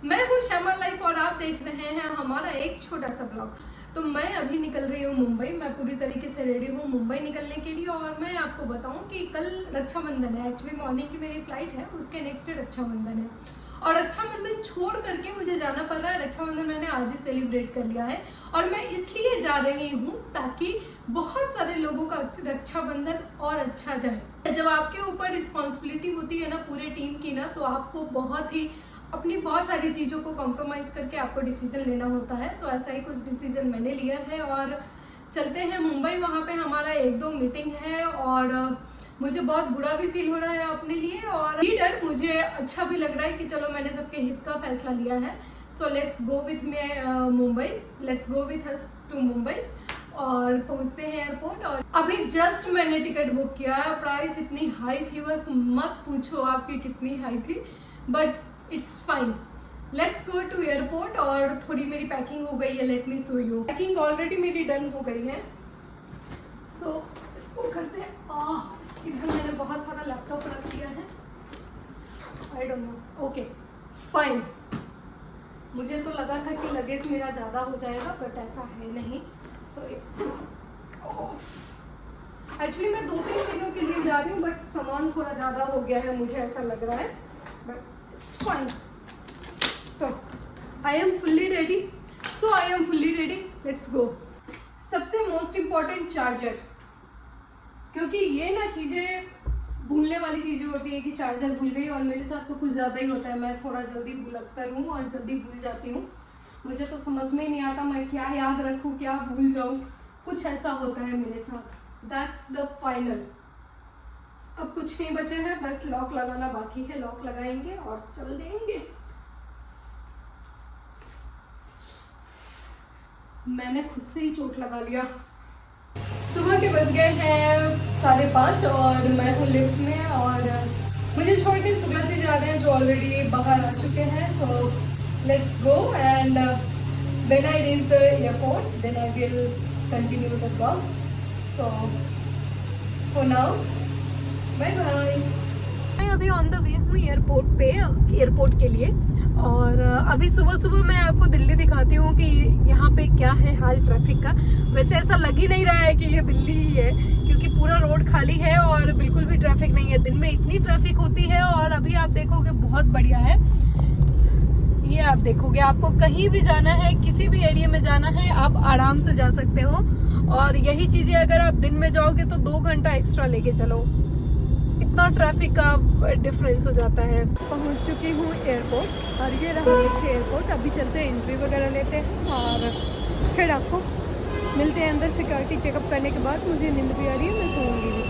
मैं हूँ श्यामल लाइफ और आप देख रहे हैं हमारा एक छोटा सा ब्लॉग। तो मैं अभी निकल रही हूँ मुंबई। मैं पूरी तरीके से रेडी हूँ मुंबई निकलने के लिए। और मैं आपको बताऊँ कि कल रक्षाबंधन है। एक्चुअली मॉर्निंग की मेरी फ्लाइट है, उसके नेक्स्ट डे रक्षाबंधन है। और रक्षाबंधन छोड़ करके मुझे जाना पड़ रहा है। रक्षाबंधन मैंने आज ही सेलिब्रेट कर लिया है और मैं इसलिए जा रही हूँ ताकि बहुत सारे लोगों का रक्षाबंधन और अच्छा जाए। जब आपके ऊपर रिस्पॉन्सिबिलिटी होती है ना पूरे टीम की ना, तो आपको अपनी बहुत सारी चीज़ों को कॉम्प्रोमाइज़ करके आपको डिसीजन लेना होता है। तो ऐसा ही कुछ डिसीजन मैंने लिया है और चलते हैं मुंबई। वहाँ पे हमारा 1-2 मीटिंग है और मुझे बहुत बुरा भी फील हो रहा है अपने लिए और लीडर मुझे अच्छा भी लग रहा है कि चलो मैंने सबके हित का फैसला लिया है। So let's go with me Mumbai, let's go with us to Mumbai और पहुंचते हैं एयरपोर्ट। और अभी जस्ट मैंने टिकट बुक किया। प्राइस इतनी हाई थी, बस मत पूछो आपकी कितनी हाई थी, but it's fine. Let's go to airport. और थोड़ी मेरी पैकिंग हो गई है, let me show you. Packing already मेरी डन हो गई है। सो इसको करते हैं। इधर मैंने बहुत सारा लैपटॉप रख दिया है। I don't know, okay fine. मुझे तो लगा था कि लगेज मेरा ज़्यादा हो जाएगा, बट ऐसा है नहीं। सो इट्स एक्चुअली मैं 2-3 दिनों के लिए जा रही हूँ, बट सामान थोड़ा ज़्यादा हो गया है, मुझे ऐसा लग रहा है, but it's fine. So I am fully ready. Let's go. सबसे मोस्ट इम्पॉर्टेंट चार्जर, क्योंकि ये ना चीज़ें भूलने वाली चीज़ें होती है कि चार्जर भूल गई। और मेरे साथ तो कुछ ज़्यादा ही होता है। मैं थोड़ा जल्दी भुलक्कर हूँ और जल्दी भूल जाती हूँ। मुझे तो समझ में ही नहीं आता मैं क्या याद रखूँ क्या भूल जाऊँ। कुछ ऐसा होता है मेरे साथ। That's the final. अब कुछ नहीं बचे हैं, बस लॉक लगाना बाकी है। लॉक लगाएंगे और चल देंगे। मैंने खुद से ही चोट लगा लिया। सुबह के बज गए हैं 5:30 और मैं हूँ लिफ्ट में और मुझे छोड़ के सुबह जी जा रहे हैं जो ऑलरेडी बाहर आ चुके हैं। So let's go and when I reach the airport then I will continue the blog. So for now bye bye. मैं अभी ऑन द वे हूँ एयरपोर्ट के लिए। और अभी सुबह सुबह मैं आपको दिल्ली दिखाती हूँ कि यहाँ पे क्या है हाल ट्रैफिक का। वैसे ऐसा लग ही नहीं रहा है कि ये दिल्ली ही है, क्योंकि पूरा रोड खाली है और बिल्कुल भी ट्रैफिक नहीं है। दिन में इतनी ट्रैफिक होती है और अभी आप देखोगे बहुत बढ़िया है। ये आप देखोगे, आपको कहीं भी जाना है, किसी भी एरिया में जाना है, आप आराम से जा सकते हो। और यही चीज़ें अगर आप दिन में जाओगे तो 2 घंटा एक्स्ट्रा लेके चलो, इतना ट्रैफिक का डिफरेंस हो जाता है। पहुंच चुकी हूँ एयरपोर्ट और ये रहा नीचे एयरपोर्ट। अभी चलते हैं, एंट्री वगैरह लेते हैं और फिर आपको मिलते हैं अंदर। सिक्योरिटी चेकअप करने के बाद मुझे नींद भी आ रही है, मैं सोऊंगी भी।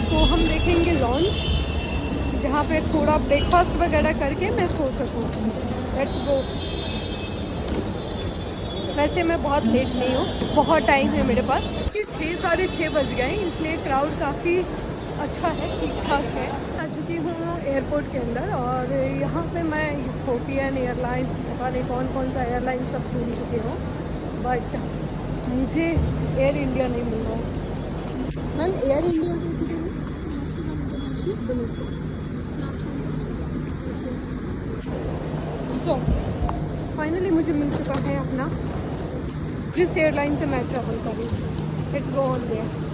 तो हम देखेंगे लॉन्च, जहाँ पे थोड़ा ब्रेकफास्ट वगैरह करके मैं सो सकूँ। Let's go. वैसे मैं बहुत लेट नहीं हूँ, बहुत टाइम है मेरे पास। कि 6-6:30 बज गए, इसलिए क्राउड काफ़ी अच्छा है, ठीक ठाक है। आ चुकी हूँ एयरपोर्ट के अंदर और यहाँ पे मैं इथियोपियन एयरलाइंस, पता नहीं कौन कौन सा एयरलाइंस सब घूम चुकी हूँ, बट मुझे एयर इंडिया नहीं मिल रहा। Ma'am air India domestic. So finally मुझे मिल चुका है अपना, जिस एयरलाइन से मैं ट्रैवल कर रही हूँ। Let's go on their.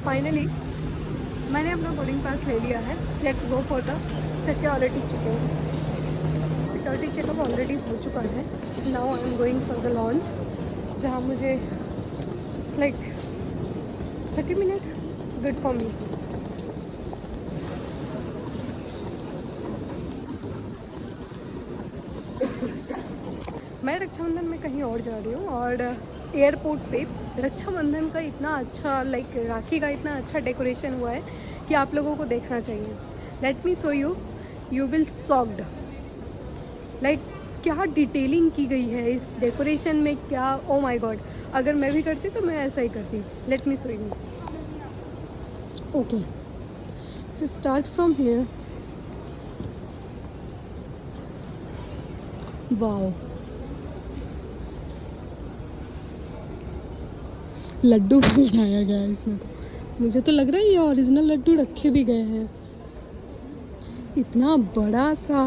Finally मैंने अपना बोर्डिंग पास ले लिया है। Let's go for the security checkup. Security checkup already हो चुका है। Now I am going for the launch, जहाँ मुझे like 30 minute good for me. मैं रक्षाबंधन में कहीं और जा रही हूँ और एयरपोर्ट पे रक्षाबंधन का इतना अच्छा राखी का इतना अच्छा डेकोरेशन हुआ है कि आप लोगों को देखना चाहिए। Late me show you, you will shocked. क्या डिटेलिंग की गई है इस डेकोरेशन में, क्या ओ माय गॉड। अगर मैं भी करती तो मैं ऐसा ही करती। Let me show you. Okay, start from here. Wow, laddu भी बनाया गया है इसमें। तो मुझे तो लग रहा है ये ओरिजिनल लड्डू रखे भी गए हैं। इतना बड़ा सा।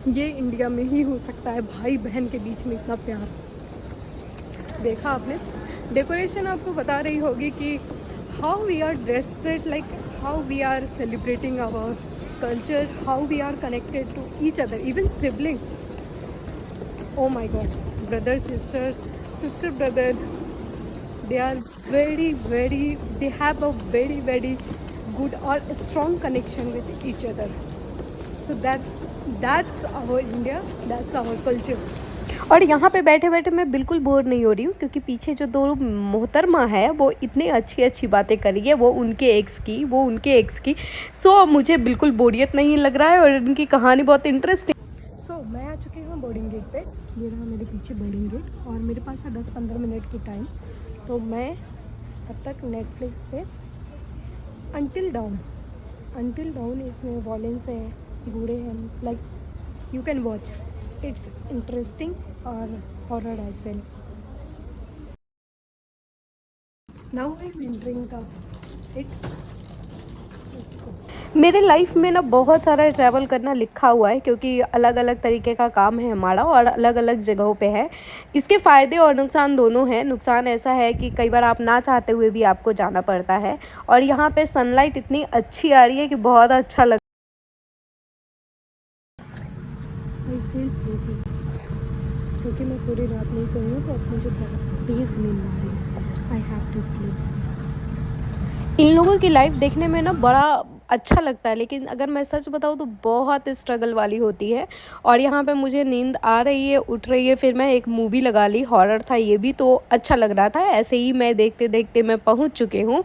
ये इंडिया में ही हो सकता है, भाई बहन के बीच में इतना प्यार। देखा आपने डेकोरेशन, आपको बता रही होगी कि how we are desperate, like how we are celebrating our culture, how we are connected to each other, even siblings. Oh my god, brother sister, sister brother, they are very they have a very good or strong connection with each other, so that's our India, that's our culture। और यहाँ पे बैठे बैठे मैं बिल्कुल bore नहीं हो रही हूँ, क्योंकि पीछे जो दो मोहतरमा है वो इतनी अच्छी बातें कर रही है, वो उनके एक्स की सो मुझे बिल्कुल बोरियत नहीं लग रहा है और इनकी कहानी बहुत इंटरेस्टिंग। सो मैं आ चुकी हूँ बोर्डिंग गेट पे, ये रहा मेरे पीछे बोर्डिंग गेट, और मेरे पास है 10-15 मिनट की टाइम। तो मैं तब तक नेटफ्लिक्स पे अंटिल डाउन इसमें वॉयलेंस है, बूढ़े हैं, like you can watch, it's interesting और horror as well. Now I am entering the it. मेरे लाइफ में ना बहुत सारा ट्रैवल करना लिखा हुआ है, क्योंकि अलग अलग तरीके का काम है हमारा और अलग अलग जगहों पे है। इसके फ़ायदे और नुकसान दोनों हैं। नुकसान ऐसा है कि कई बार आप ना चाहते हुए भी आपको जाना पड़ता है, और यहाँ पे सनलाइट इतनी अच्छी आ रही है कि बहुत अच्छा लग। आई फील स्लीपी, क्योंकि मैं पूरी रात नहीं सोई हूँ, तो अब मुझे बहुत तेज़ नींद आ रही है। I have to sleep. इन लोगों की लाइफ देखने में ना बड़ा अच्छा लगता है, लेकिन अगर मैं सच बताऊँ तो बहुत स्ट्रगल वाली होती है। और यहाँ पे मुझे नींद आ रही है, उठ रही है, फिर मैं एक मूवी लगा ली, हॉरर था ये भी, तो अच्छा लग रहा था। ऐसे ही मैं देखते देखते मैं पहुँच चुकी हूँ,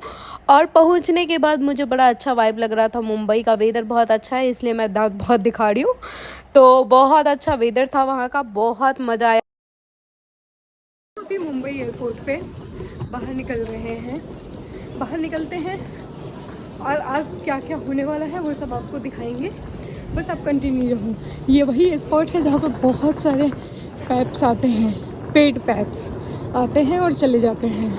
और पहुँचने के बाद मुझे बड़ा अच्छा वाइब लग रहा था। मुंबई का वेदर बहुत अच्छा है, इसलिए मैं दांत बहुत दिखा रही हूँ। तो बहुत अच्छा वेदर था वहाँ का, बहुत मज़ा आया। अभी मुंबई एयरपोर्ट पे बाहर निकल रहे हैं, बाहर निकलते हैं, और आज क्या क्या होने वाला है वो सब आपको दिखाएंगे। बस आप कंटिन्यू रहो। ये वही स्पॉट है जहाँ पर बहुत सारे पैप्स आते हैं, पेड पैप्स आते हैं और चले जाते हैं।